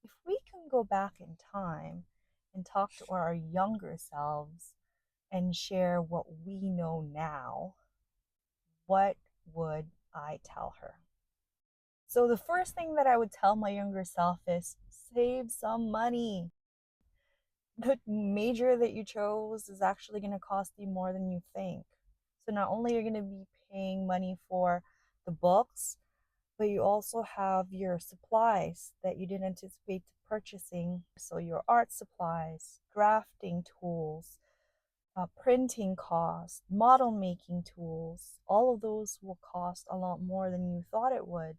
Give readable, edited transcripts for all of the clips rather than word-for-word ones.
If we can go back in time and talk to our younger selves and share what we know now, what would I tell her? So, the first thing that I would tell my younger self is save some money. The major that you chose is actually going to cost you more than you think. So, not only are you going to be paying money for the books, but you also have your supplies that you didn't anticipate purchasing. So, your art supplies, drafting tools, printing costs, model making tools, all of those will cost a lot more than you thought it would.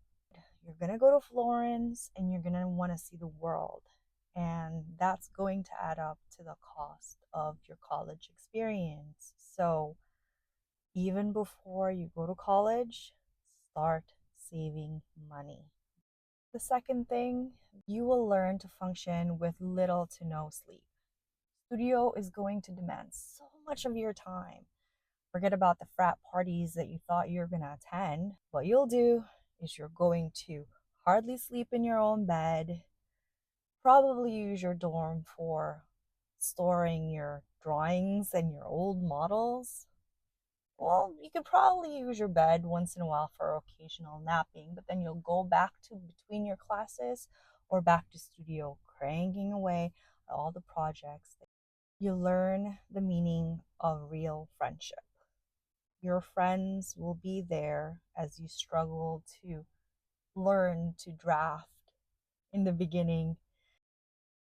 You're going to go to Florence and you're going to want to see the world. And that's going to add up to the cost of your college experience. So, even before you go to college, start saving money. The second thing, you will learn to function with little to no sleep. Studio is going to demand so much of your time. Forget about the frat parties that you thought you were going to attend. What you'll do is you're going to hardly sleep in your own bed, probably use your dorm for storing your drawings and your old models. Well, you could probably use your bed once in a while for occasional napping, but then you'll go back to between your classes or back to studio cranking away all the projects. You learn the meaning of real friendship. Your friends will be there as you struggle to learn to draft in the beginning.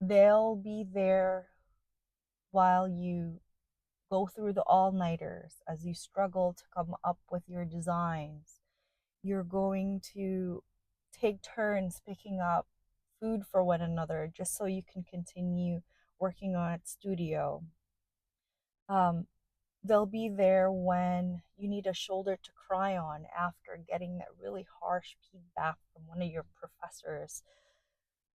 They'll be there while you go through the all nighters as you struggle to come up with your designs. You're going to take turns picking up food for one another just so you can continue working on it studio. Um, they'll be there when you need a shoulder to cry on after getting that really harsh feedback from one of your professors.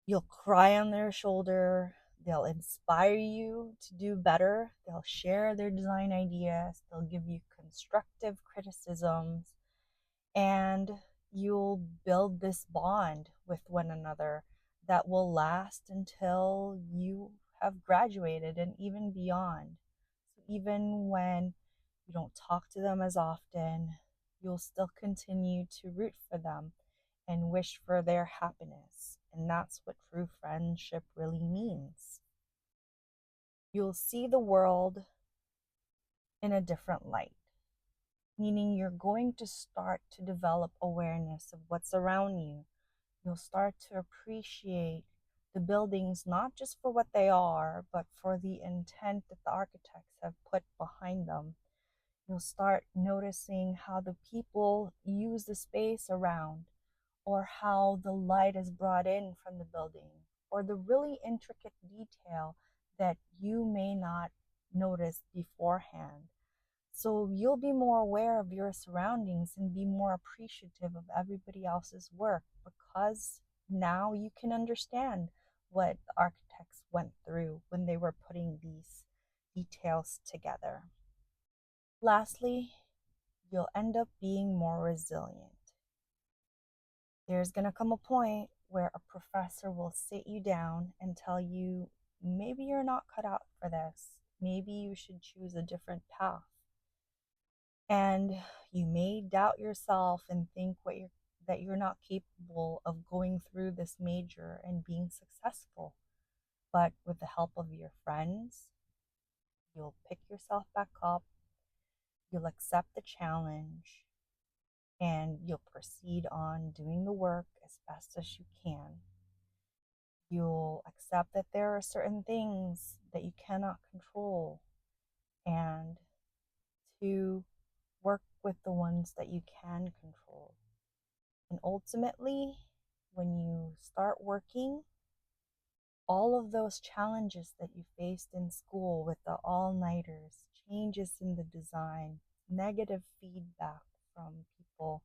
You'll cry on their shoulder. They'll inspire you to do better. They'll share their design ideas. They'll give you constructive criticisms. And you'll build this bond with one another that will last until you have graduated and even beyond. So even when you don't talk to them as often, you'll still continue to root for them and wish for their happiness. And that's what true friendship really means. You'll see the world in a different light, meaning you're going to start to develop awareness of what's around you. You'll start to appreciate the buildings not just for what they are, but for the intent that the architects have put behind them. You'll start noticing how the people use the space around, or how the light is brought in from the building, or the really intricate detail that you may not notice beforehand. So you'll be more aware of your surroundings and be more appreciative of everybody else's work because now you can understand what the architects went through when they were putting these details together. Lastly, you'll end up being more resilient. There's going to come a point where a professor will sit you down and tell you maybe you're not cut out for this. Maybe you should choose a different path. And you may doubt yourself and think that you're not capable of going through this major and being successful. But with the help of your friends, you'll pick yourself back up, you'll accept the challenge, and you'll proceed on doing the work as best as you can. You'll accept that there are certain things that you cannot control and to work with the ones that you can control. And ultimately, when you start working, all of those challenges that you faced in school with the all nighters, changes in the design, negative feedback from people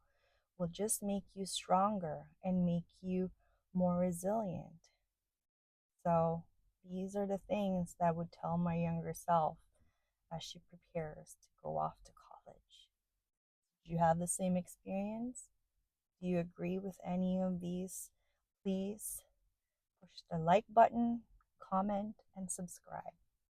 will just make you stronger and make you more resilient. So, these are the things that I would tell my younger self as she prepares to go off to college. Do you have the same experience? Do you agree with any of these? Please push the like button, comment, and subscribe.